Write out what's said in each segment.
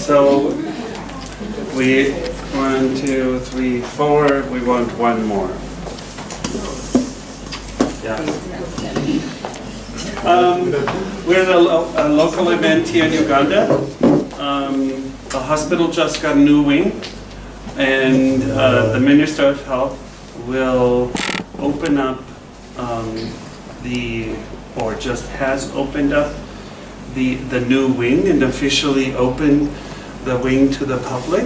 So we 1, 2, 3, 4. We want one more. Yeah. We're at a local event here in Uganda. The hospital just got a new wing, and the Minister of Health will open up or just has opened up the new wing and officially opened the wing to the public.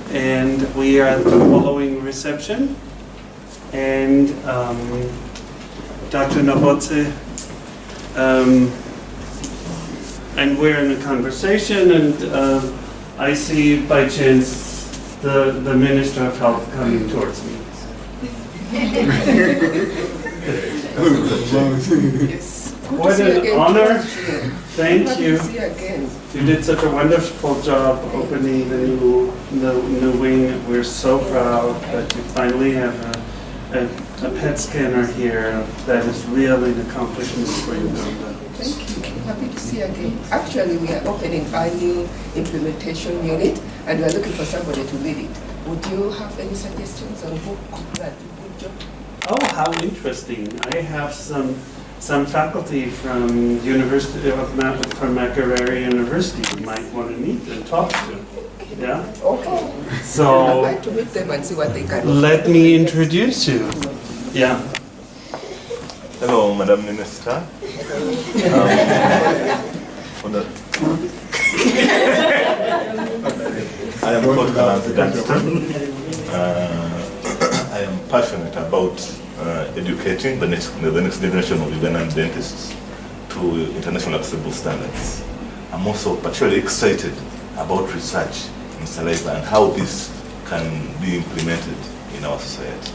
And we are at the following reception. And Dr. Nobotse, and we're in a conversation, and I see by chance the Minister of Health coming towards me. What an honor. Thank you. You did such a wonderful job opening the new wing. We're so proud that you finally have a PET scanner here. That is really an accomplishment for you. Thank you. Happy to see you again. Actually, we are opening a new implementation unit, and we are looking for somebody to lead it. Would you have any suggestions on who could do a good job? Oh, how interesting! I have some faculty from from Makerere University you might want to meet and talk to. Yeah. Okay. So I'd like to meet them and see what they can do. let me introduce you. Yeah. Hello, Madam Minister. I am called Kalanzi Danston. I am passionate about educating the next generation of Ugandan dentists to international acceptable standards. I'm also particularly excited about research in saliva and how this can be implemented in our society.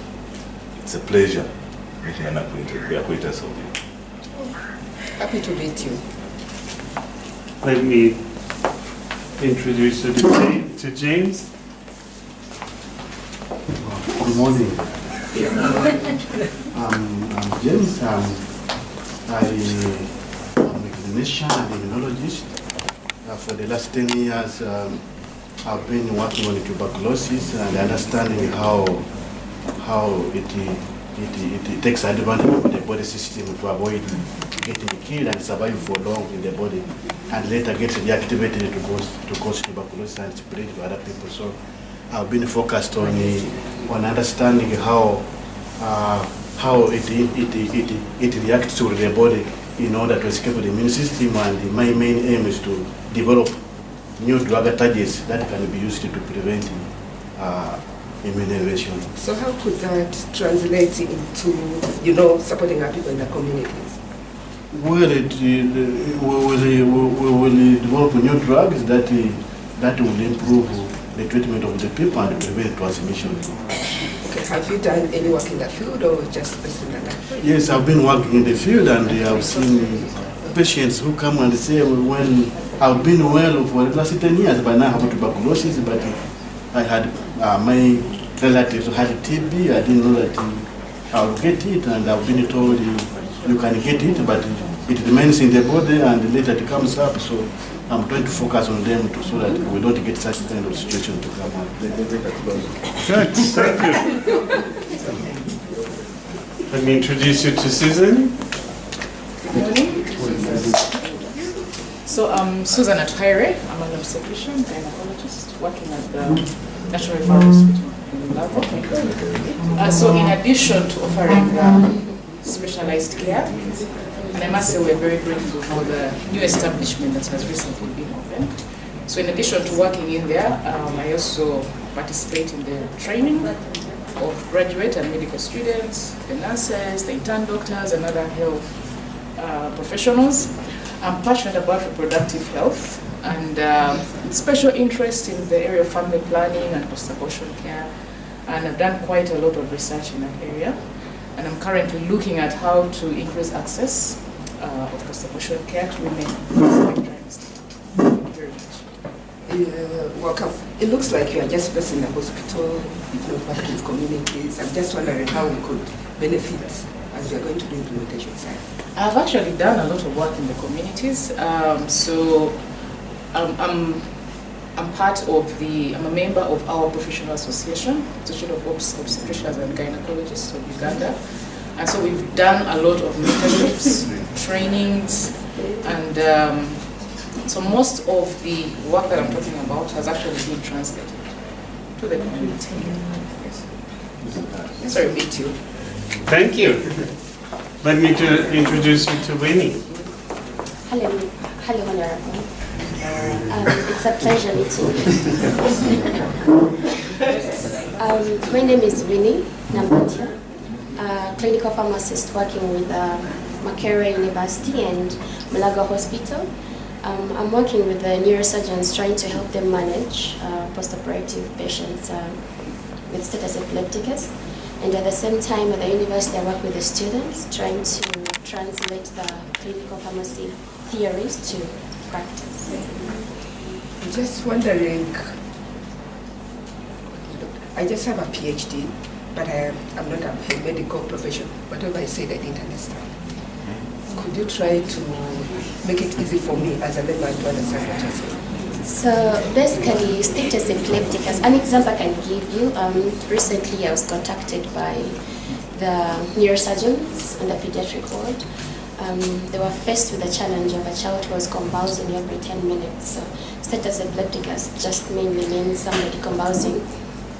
It's a pleasure making an acquaintance of you. Happy to meet you. Let me introduce you to James. Good morning. I'm James. I'm a clinician and immunologist. For the last 10 years, I've been working on tuberculosis and understanding how it takes advantage of the body system to avoid getting killed and survive for long in the body, and later gets deactivated to cause tuberculosis and spread to other people. So I've been focused on understanding how it reacts to the body in order to escape the immune system, and my main aim is to develop new drug targets that can be used to prevent immune evasion. So how could that translate into, supporting our people in the communities? Well, we will develop new drugs that will improve the treatment of the people and prevent transmission. Okay. Have you done any work in the field or just in that? Yes, I've been working in the field, and I've seen patients who come and say, well, I've been well for the last 10 years, but now I have tuberculosis, but I had my relatives who had TB. I didn't know that I'll get it, and I've been told you can get it, but it remains in the body and later it comes up. So I'm trying to focus on them so that we don't get such kind of situation to come up. Good, thank you. Let me introduce you to Susan. Good morning. So I'm Susan Atwaire. I'm an obstetrician gynecologist working at the National Referral Hospital in Lavo. So in addition to offering specialized care, and I must say we're very grateful for the new establishment that has recently been opened. So in addition to working in there, I also participate in the training of graduate and medical students, the nurses, the intern doctors, and other health professionals. I'm passionate about reproductive health and special interest in the area of family planning and post-abortion care. And I've done quite a lot of research in that area. And I'm currently looking at how to increase access of post-abortion care to women. Thank you very much. Welcome. It looks like you are just based in the hospital, not working with communities. I'm just wondering how we could benefit as we are going to do implementation side. I've actually done a lot of work in the communities. I'm I'm a member of our professional association, Association of Obstetricians and Gynecologists of Uganda. And so we've done a lot of mentorships, trainings, and so most of the work that I'm talking about has actually been translated to the community. Sorry, me too. Thank you. Let me introduce you to Winnie. Hello, Honorable. It's a pleasure meeting you. My name is Winnie Nambatia, a clinical pharmacist working with Makerere University and Malaga Hospital. I'm working with the neurosurgeons trying to help them manage post-operative patients with status epilepticus. And at the same time, at the university, I work with the students trying to translate the clinical pharmacy theories to practice. I'm just wondering, I just have a PhD, but I'm not a medical professional. Whatever I said, I didn't understand. Could you try to make it easy for me as a layman to understand what you're saying? So basically, status epilepticus, an example I can give you, recently I was contacted by the neurosurgeons on the pediatric ward. They were faced with the challenge of a child who was convulsing every 10 minutes. So status epilepticus just mainly means somebody convulsing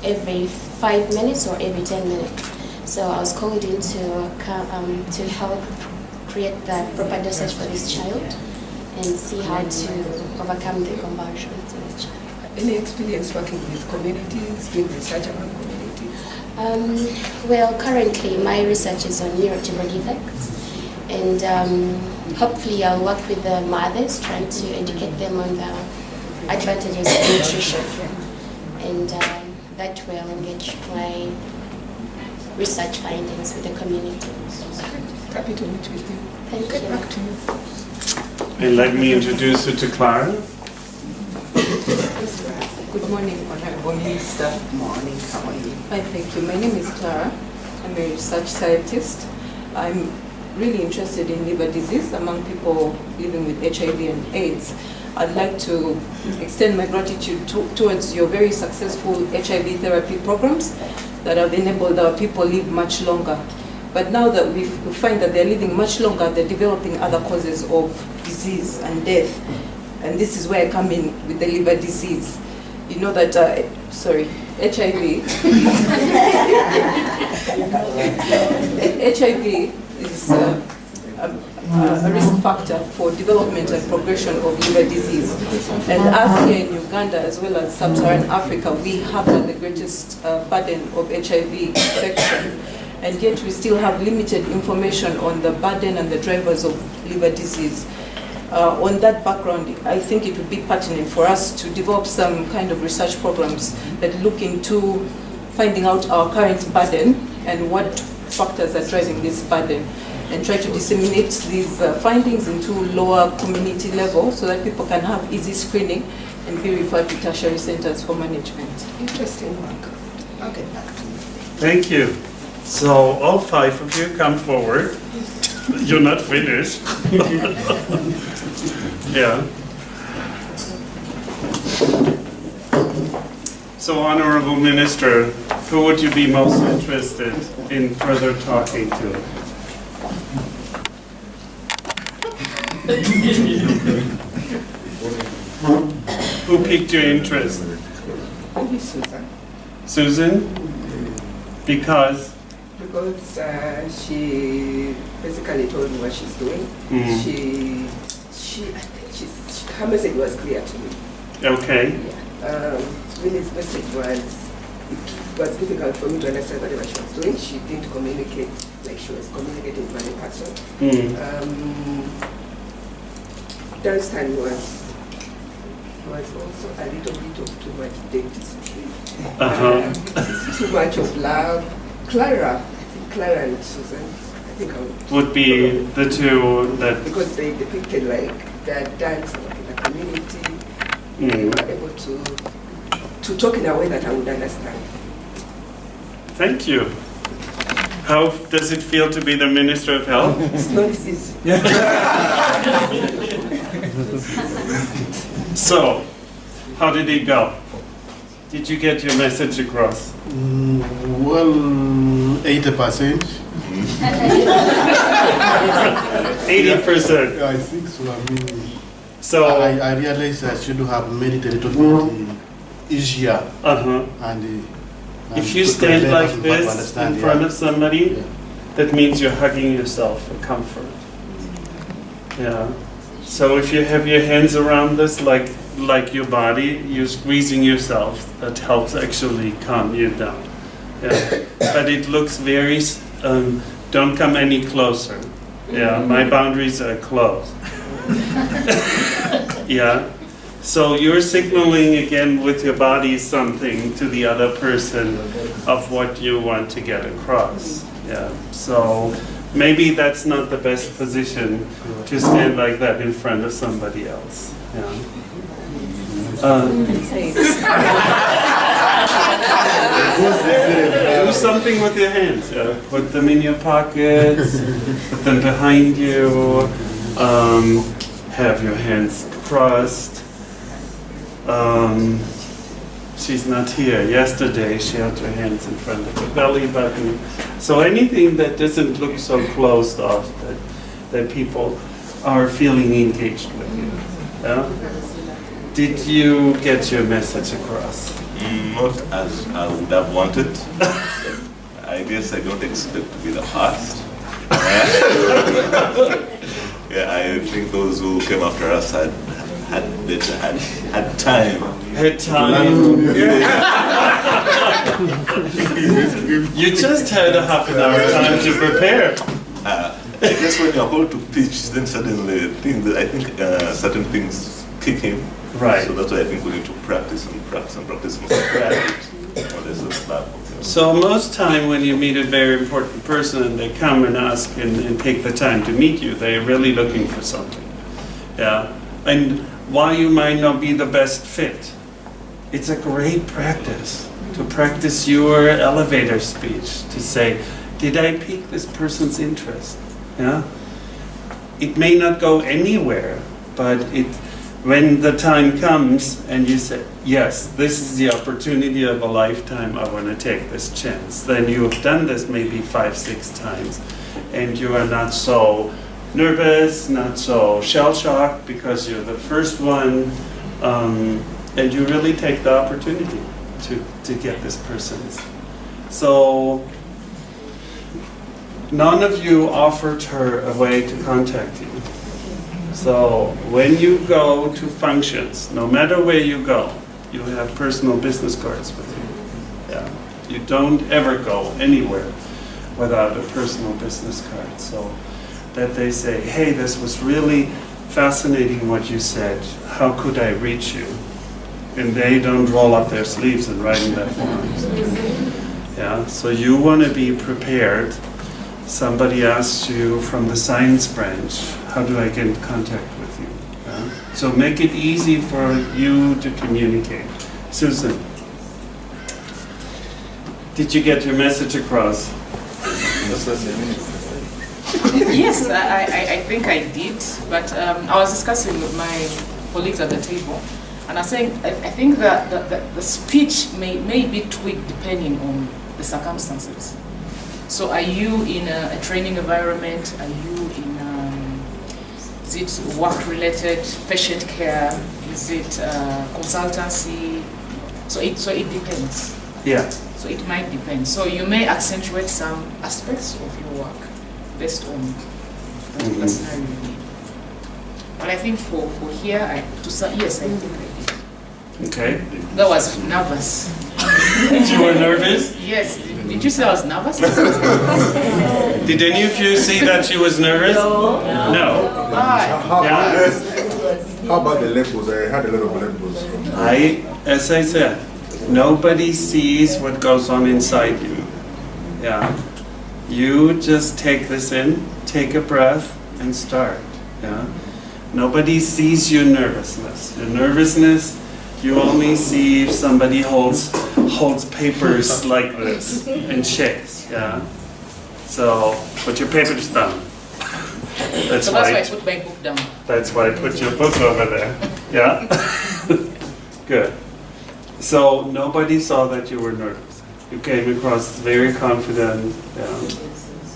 every 5 minutes or every 10 minutes. So I was called in to help create the proper dosage for this child and see how to overcome the convulsions in the child. Any experience working with communities, doing research among communities? Well, currently my research is on neurotypical defects, and hopefully I'll work with the mothers trying to educate them on the advantages of nutrition, and that will engage my research findings with the community. Happy to meet with you. Thank Get you. back to you. And let me introduce you to Clara. Good morning, Honorable Minister. Good morning, how are you? Hi, thank you. My name is Clara. I'm a research scientist. I'm really interested in liver disease among people living with HIV and AIDS. I'd like to extend my gratitude towards your very successful HIV therapy programs that have enabled our people live much longer. But now that we find that they're living much longer, they're developing other causes of disease and death. And this is where I come in with the liver disease. You know that, HIV. HIV is a risk factor for development and progression of liver disease. And us here in Uganda, as well as sub-Saharan Africa, we have the greatest burden of HIV infection. And yet we still have limited information on the burden and the drivers of liver disease. On that background, I think it would be pertinent for us to develop some kind of research programs that look into finding out our current burden and what factors are driving this burden, and try to disseminate these findings into lower community level so that people can have easy screening and be referred to tertiary centers for management. Interesting work. I'll get back to you. Thank you. So all 5 of you come forward. You're not finished. Yeah. So Honorable Minister, who would you be most interested in further talking to? Who piqued your interest? Maybe Susan. Susan? Because? Because she basically told me what she's doing. Mm. I think her message was clear to me. Okay. Yeah. Winnie's message was, it was difficult for me to understand whatever she was doing. She didn't communicate like she was communicating with another person. Mm. Dunstan was also a little bit of too much dentistry. Too much of love. Clara, I think Clara and Susan, I think I would be the two that... Because they depicted like their dance in the community. They were able to talk in a way that I would understand. Thank you. How does it feel to be the Minister of Health? It's not easy. So, How did it go? Did you get your message across? Well, 80%. 80%. I think so. I mean, So, I realized I should have made it a little bit easier. uh-huh. And If you to stand let like us this understand, in front yeah. of somebody, Yeah. that means you're hugging yourself for comfort. Yeah. So if you have your hands around this, like your body, you're squeezing yourself. That helps actually calm you down. Yeah. But it looks very. Don't come any closer. Yeah. My boundaries are closed. Yeah. So you're signaling again with your body something to the other person of what you want to get across. Yeah. So maybe that's not the best position to stand like that in front of somebody else. Yeah. Do something with your hands. Put them in your pockets, put them behind you, have your hands crossed. She's not here. Yesterday she had her hands in front of the belly button. So anything that doesn't look so closed off that people are feeling engaged with you. Yeah? Did you get your message across? Not as I would have wanted. I guess I don't expect to be the first. Yeah, I think those who came after us had time. Had time. You just had a half an hour time to prepare. I guess when you're called to pitch, then suddenly I think certain things kick in. Right. So that's why I think we need to practice and practice and practice. So most time when you meet a very important person and they come and ask and take the time to meet you, they're really looking for something. Yeah. And while you might not be the best fit, it's a great practice to practice your elevator speech, to say, did I pique this person's interest? Yeah. It may not go anywhere, but when the time comes and you say, yes, this is the opportunity of a lifetime, I want to take this chance, then you have done this maybe 5-6 times, and you are not so nervous, not so shell-shocked because you're the first one, and you really take the opportunity to get this person's. So none of you offered her a way to contact you. So when you go to functions, no matter where you go, you have personal business cards with you. Yeah. You don't ever go anywhere without a personal business card. So that they say, hey, this was really fascinating what you said. How could I reach you? And they don't roll up their sleeves and write in that form. Yeah. So you want to be prepared. Somebody asks you from the science branch, how do I get in contact with you? So make it easy for you to communicate. Susan, did you get your message across? Yes, I think I did, but I was discussing with my colleagues at the table, and I was saying I think that the speech may be tweaked depending on the circumstances. So are you in a training environment? Are you in, is it work-related, patient care? Is it consultancy? So it depends. Yeah. So it might depend. So you may accentuate some aspects of your work based on the scenario you need. But I think for here, yes, I think I did. Okay. That was nervous. You were nervous? Yes. Did you say I was nervous? Did any of you see that she was nervous? No. Yeah. How about the levels? I had a lot of levels. As I said, nobody sees what goes on inside you. Yeah. You just take this in, take a breath, and start. Yeah. Nobody sees your nervousness. Your nervousness, you only see if somebody holds papers like this and shakes. Yeah. So put your papers down. That's why I put my book down. That's why I put your book over there. Yeah. Good. So nobody saw that you were nervous. You came across very confident.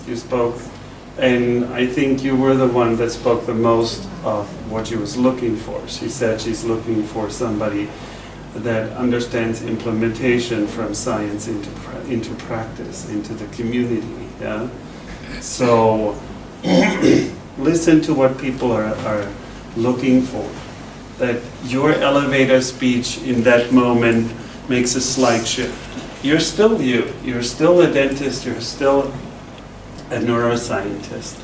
You spoke, and I think you were the one that spoke the most of what she was looking for. She said she's looking for somebody that understands implementation from science into practice, into the community. Yeah. So listen to what people are looking for. That your elevator speech in that moment makes a slight shift. You're still you. You're still a dentist. You're still a neuroscientist.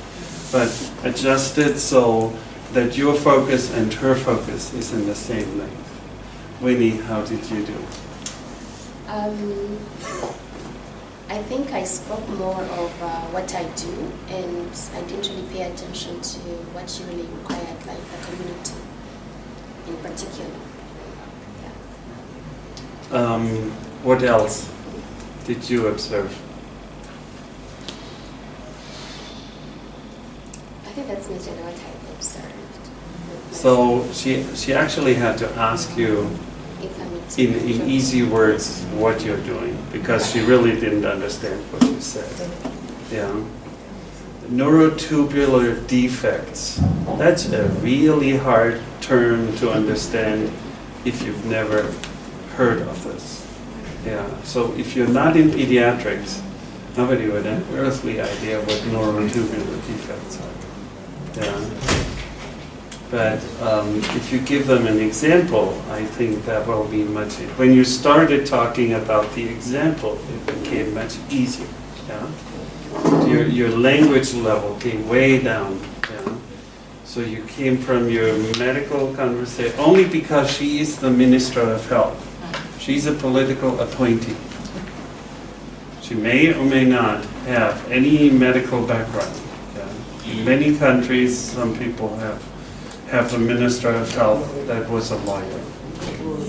But adjust it so that your focus and her focus is in the same lane. Winnie, how did you do? I think I spoke more of what I do, and I didn't really pay attention to what she really required, like the community in particular. Yeah. What else did you observe? I think that's majorly what I observed. So she actually had to ask you in easy words what you're doing, because she really didn't understand what you said. Yeah. Neurotubular defects. That's a really hard term to understand if you've never heard of this. Yeah. So if you're not in pediatrics, nobody would have an earthly idea what neurotubular defects are. Yeah. But if you give them an example, I think that will be much. When you started talking about the example, it became much easier. Yeah? Your language level came way down. Yeah? So you came from your medical conversation, only because she is the Minister of Health. She's a political appointee. She may or may not have any medical background. Yeah? In many countries, some people have a Minister of Health that was a lawyer.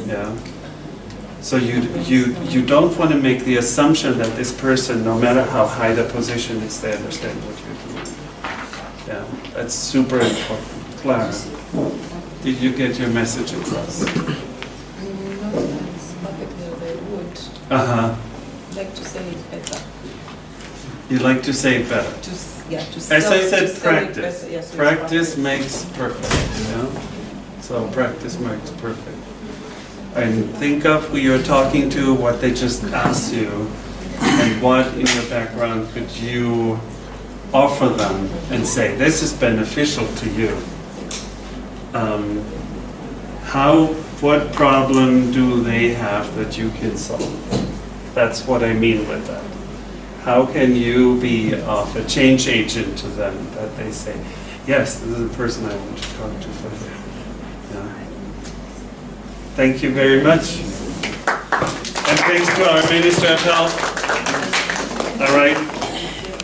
Yeah. So you don't want to make the assumption that this person, no matter how high the position is, they understand what you're doing. Yeah, that's super important. Clara, did you get your message across? Not as perfectly as I would. Uh-huh. Like to say it better. You like to say it better. As I said, practice. Yes, practice makes perfect. You know? So practice makes perfect. And think of who you're talking to, what they just asked you, and what in your background could you offer them and say, this is beneficial to you. What problem do they have that you can solve? That's what I mean with that. How can you be a change agent to them that they say, yes, this is the person I want to talk to further. Yeah. Thank you very much. And thanks to our Minister of Health. All right.